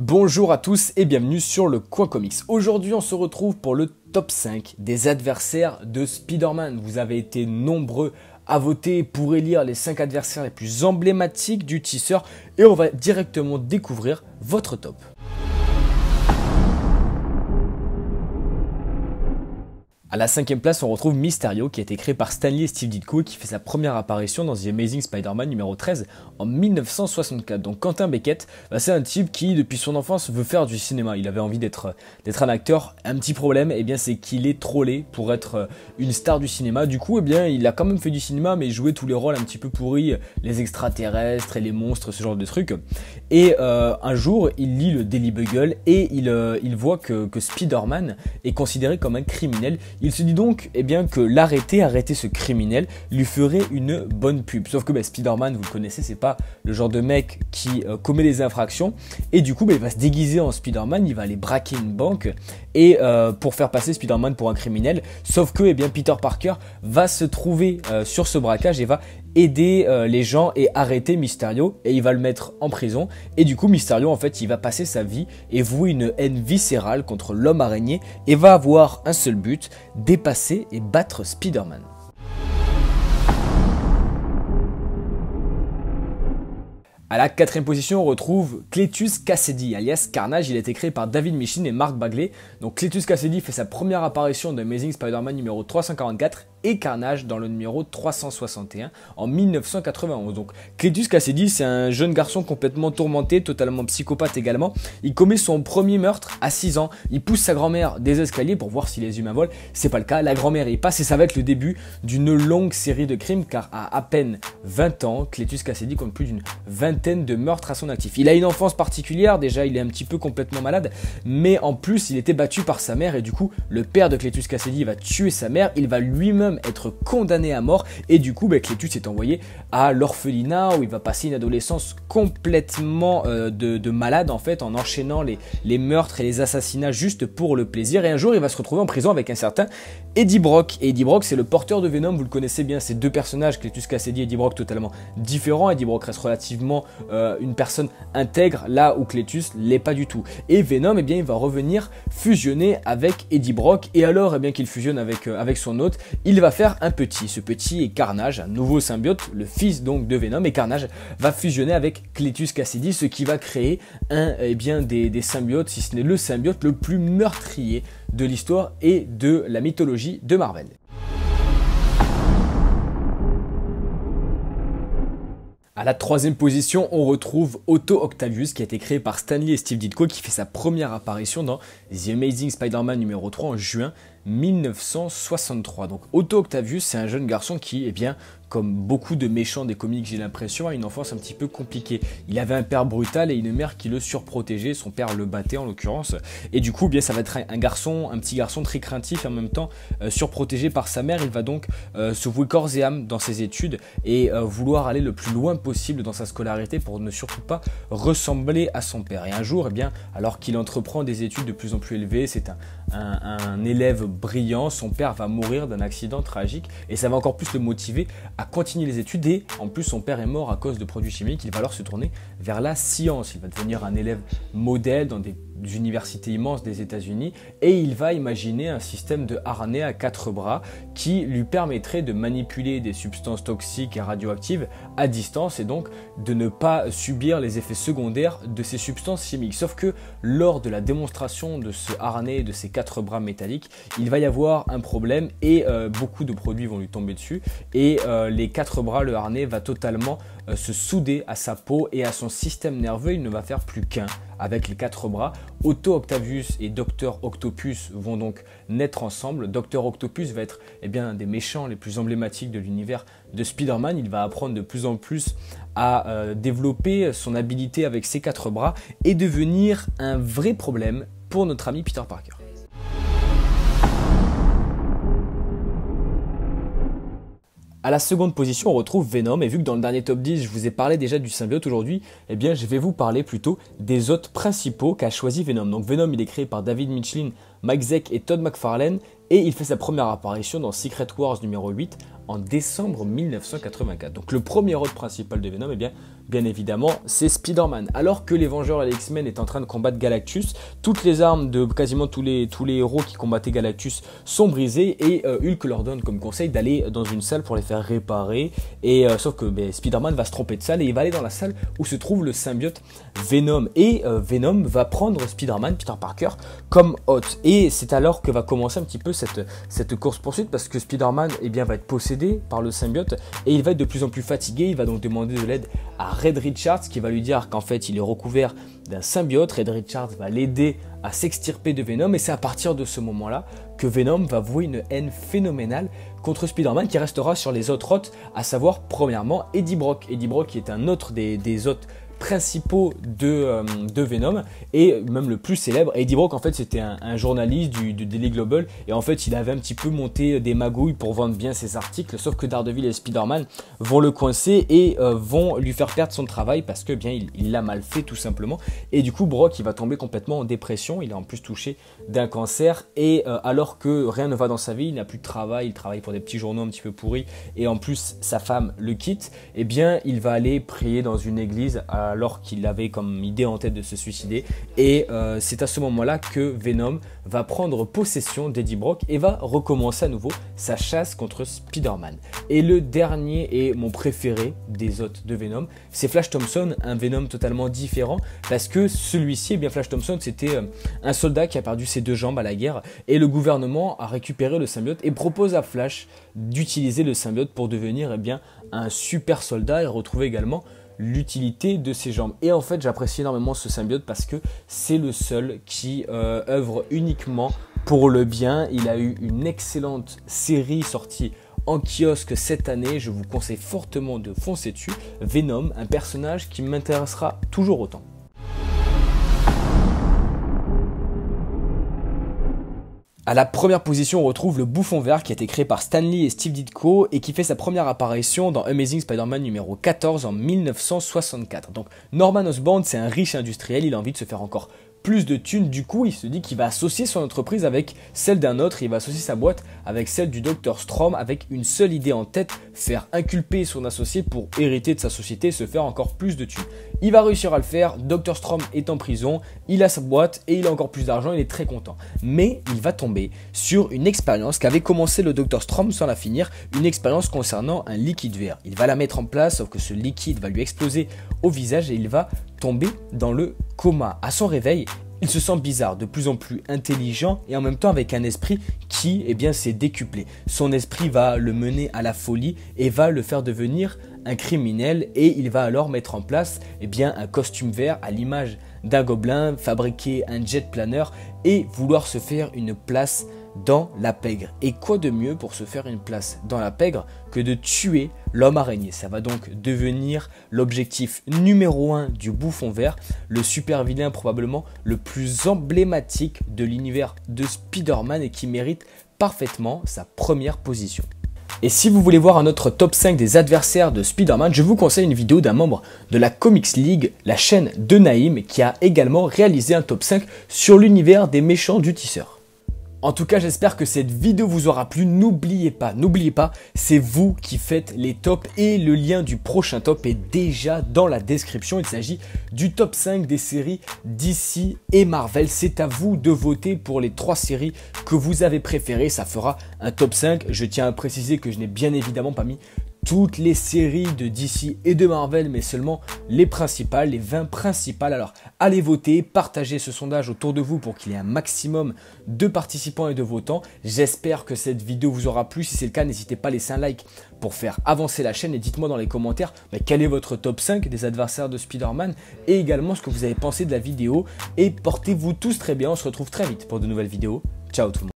Bonjour à tous et bienvenue sur le Coin Comics. Aujourd'hui on se retrouve pour le top 5 des adversaires de Spider-Man. Vous avez été nombreux à voter pour élire les 5 adversaires les plus emblématiques du tisseur et on va directement découvrir votre top. À la 5e place, on retrouve Mysterio qui a été créé par Stan Lee et Steve Ditko et qui fait sa première apparition dans The Amazing Spider-Man numéro 13 en 1964. Donc Quentin Beckett, c'est un type qui depuis son enfance veut faire du cinéma. Il avait envie d'être un acteur. Un petit problème, c'est qu'il est trop laid pour être une star du cinéma. Du coup, il a quand même fait du cinéma mais joué tous les rôles un petit peu pourris, les extraterrestres et les monstres, ce genre de trucs. Et un jour, il lit le Daily Bugle et il voit que Spider-Man est considéré comme un criminel. Il se dit donc que arrêter ce criminel lui ferait une bonne pub. Sauf que Spider-Man, vous le connaissez, c'est pas le genre de mec qui commet des infractions. Et du coup, il va se déguiser en Spider-Man, il va aller braquer une banque et pour faire passer Spider-Man pour un criminel. Sauf que Peter Parker va se trouver sur ce braquage et va aider les gens et arrêter Mysterio et il va le mettre en prison et du coup Mysterio il va passer sa vie et vouer une haine viscérale contre l'homme araignée et va avoir un seul but, dépasser et battre Spider-Man. À la 4e position, on retrouve Cletus Kasady, alias Carnage. Il a été créé par David Michôd et Mark Bagley. Donc Cletus Kasady fait sa première apparition dans Amazing Spider-Man numéro 344 et Carnage dans le numéro 361 en 1991. Donc Cletus Kasady, c'est un jeune garçon complètement tourmenté, totalement psychopathe également. Il commet son premier meurtre à 6 ans. Il pousse sa grand-mère des escaliers pour voir si les humains volent. C'est pas le cas. La grand-mère y passe et ça va être le début d'une longue série de crimes car à peine 20 ans, Cletus Kasady compte plus d'une vingtaine de meurtres à son actif. Il a une enfance particulière, déjà il est un petit peu complètement malade, mais en plus il était battu par sa mère et du coup le père de Cletus Kasady va tuer sa mère, il va lui-même être condamné à mort et du coup Cletus est envoyé à l'orphelinat où il va passer une adolescence complètement de malade en enchaînant les meurtres et les assassinats juste pour le plaisir et un jour il va se retrouver en prison avec un certain Eddie Brock. Et Eddie Brock c'est le porteur de Venom, vous le connaissez bien, ces deux personnages, Cletus Kasady et Eddie Brock, totalement différents. Eddie Brock reste relativement une personne intègre là où Cletus l'est pas du tout. Et Venom il va revenir fusionner avec Eddie Brock et alors qu'il fusionne avec son hôte, il va faire un petit. Ce petit est Carnage, un nouveau symbiote, le fils donc de Venom, et Carnage va fusionner avec Cletus Kasady, ce qui va créer des symbiotes, si ce n'est le symbiote le plus meurtrier de l'histoire et de la mythologie de Marvel. À la 3e position, on retrouve Otto Octavius qui a été créé par Stan Lee et Steve Ditko qui fait sa première apparition dans The Amazing Spider-Man numéro 3 en juin 1963. Donc Otto Octavius, c'est un jeune garçon qui, comme beaucoup de méchants des comics, j'ai l'impression, a une enfance un petit peu compliquée. Il avait un père brutal et une mère qui le surprotégeait, son père le battait en l'occurrence. Et du coup, ça va être un petit garçon très craintif et en même temps surprotégé par sa mère. Il va donc se vouer corps et âme dans ses études et vouloir aller le plus loin possible dans sa scolarité pour ne surtout pas ressembler à son père. Et un jour, alors qu'il entreprend des études de plus en plus élevées, c'est un élève brillant, son père va mourir d'un accident tragique et ça va encore plus le motiver à continuer les études et en plus son père est mort à cause de produits chimiques. Il va alors se tourner vers la science, il va devenir un élève modèle dans des universités immenses des États-Unis et il va imaginer un système de harnais à 4 bras qui lui permettrait de manipuler des substances toxiques et radioactives à distance et donc de ne pas subir les effets secondaires de ces substances chimiques. Sauf que lors de la démonstration de ce harnais, de ces 4 bras métalliques, il va y avoir un problème et beaucoup de produits vont lui tomber dessus et les 4 bras, le harnais va totalement se souder à sa peau et à son système nerveux. Il ne va faire plus qu'un avec les 4 bras. Otto Octavius et Dr Octopus vont donc naître ensemble. Dr Octopus va être un des méchants les plus emblématiques de l'univers de Spider-Man. Il va apprendre de plus en plus à développer son habilité avec ses 4 bras et devenir un vrai problème pour notre ami Peter Parker. À la 2e position, on retrouve Venom et vu que dans le dernier top 10, je vous ai parlé déjà du symbiote aujourd'hui, je vais vous parler plutôt des hôtes principaux qu'a choisi Venom. Donc Venom, il est créé par David Michôd, Mike Zeck et Todd McFarlane et il fait sa première apparition dans Secret Wars numéro 8 en décembre 1984. Donc le premier hôte principal de Venom, bien évidemment, c'est Spider-Man. Alors que les Vengeurs et les X-Men est en train de combattre Galactus, toutes les armes de quasiment tous les héros qui combattaient Galactus sont brisées et Hulk leur donne comme conseil d'aller dans une salle pour les faire réparer. Et sauf que Spider-Man va se tromper de salle et il va aller dans la salle où se trouve le symbiote Venom. Et Venom va prendre Spider-Man, Peter Parker, comme hôte. Et c'est alors que va commencer un petit peu cette course-poursuite parce que Spider-Man va être possédé par le symbiote et il va être de plus en plus fatigué. Il va donc demander de l'aide à Reed Richards qui va lui dire qu'en fait il est recouvert d'un symbiote. Reed Richards va l'aider à s'extirper de Venom et c'est à partir de ce moment-là que Venom va vouer une haine phénoménale contre Spider-Man qui restera sur les autres hôtes, à savoir premièrement Eddie Brock. Eddie Brock qui est un autre des hôtes principaux de Venom et même le plus célèbre. Eddie Brock en fait c'était un journaliste du Daily Global et en fait il avait un petit peu monté des magouilles pour vendre bien ses articles, sauf que Daredevil et Spider-Man vont le coincer et vont lui faire perdre son travail parce que il l'a mal fait tout simplement. Et du coup Brock il va tomber complètement en dépression, il est en plus touché d'un cancer et alors que rien ne va dans sa vie, il n'a plus de travail, il travaille pour des petits journaux un petit peu pourris et en plus sa femme le quitte, et bien il va aller prier dans une église alors qu'il avait comme idée en tête de se suicider. Et c'est à ce moment-là que Venom va prendre possession d'Eddie Brock et va recommencer à nouveau sa chasse contre Spider-Man. Et le dernier et mon préféré des hôtes de Venom, c'est Flash Thompson, un Venom totalement différent parce que celui-ci, Flash Thompson, c'était un soldat qui a perdu ses 2 jambes à la guerre et le gouvernement a récupéré le symbiote et propose à Flash d'utiliser le symbiote pour devenir un super soldat et retrouver également l'utilité de ses jambes. Et en fait j'apprécie énormément ce symbiote parce que c'est le seul qui œuvre uniquement pour le bien. Il a eu une excellente série sortie en kiosque cette année, je vous conseille fortement de foncer dessus. Venom, un personnage qui m'intéressera toujours autant. À la première position, on retrouve le Bouffon Vert qui a été créé par Stan Lee et Steve Ditko et qui fait sa première apparition dans Amazing Spider-Man numéro 14 en 1964. Donc Norman Osborn, c'est un riche industriel, il a envie de se faire encore plus de thunes, du coup il se dit qu'il va associer son entreprise avec celle d'un autre, il va associer sa boîte avec celle du Dr Strom avec une seule idée en tête, faire inculper son associé pour hériter de sa société et se faire encore plus de thunes. Il va réussir à le faire, Dr Strom est en prison, il a sa boîte et il a encore plus d'argent, il est très content. Mais il va tomber sur une expérience qu'avait commencé le Dr Strom sans la finir, une expérience concernant un liquide vert. Il va la mettre en place, sauf que ce liquide va lui exploser au visage et il va tomber dans le coma. À son réveil, il se sent bizarre, de plus en plus intelligent et en même temps avec un esprit qui s'est décuplé. Son esprit va le mener à la folie et va le faire devenir un criminel et il va alors mettre en place un costume vert à l'image d'un gobelin, fabriquer un jet planeur et vouloir se faire une place dans la pègre. Et quoi de mieux pour se faire une place dans la pègre que de tuer l'homme araignée. Ça va donc devenir l'objectif numéro 1 du Bouffon Vert, le super vilain probablement le plus emblématique de l'univers de Spider-Man et qui mérite parfaitement sa première position. Et si vous voulez voir un autre top 5 des adversaires de Spider-Man, je vous conseille une vidéo d'un membre de la Comics League, la chaîne de Naïm, qui a également réalisé un top 5 sur l'univers des méchants du tisseur. En tout cas, j'espère que cette vidéo vous aura plu. N'oubliez pas, c'est vous qui faites les tops et le lien du prochain top est déjà dans la description. Il s'agit du top 5 des séries DC et Marvel. C'est à vous de voter pour les 3 séries que vous avez préférées. Ça fera un top 5. Je tiens à préciser que je n'ai bien évidemment pas mis toutes les séries de DC et de Marvel, mais seulement les principales, les 20 principales. Alors allez voter, partagez ce sondage autour de vous pour qu'il y ait un maximum de participants et de votants. J'espère que cette vidéo vous aura plu. Si c'est le cas, n'hésitez pas à laisser un like pour faire avancer la chaîne et dites-moi dans les commentaires quel est votre top 5 des adversaires de Spider-Man et également ce que vous avez pensé de la vidéo. Et portez-vous tous très bien, on se retrouve très vite pour de nouvelles vidéos. Ciao tout le monde.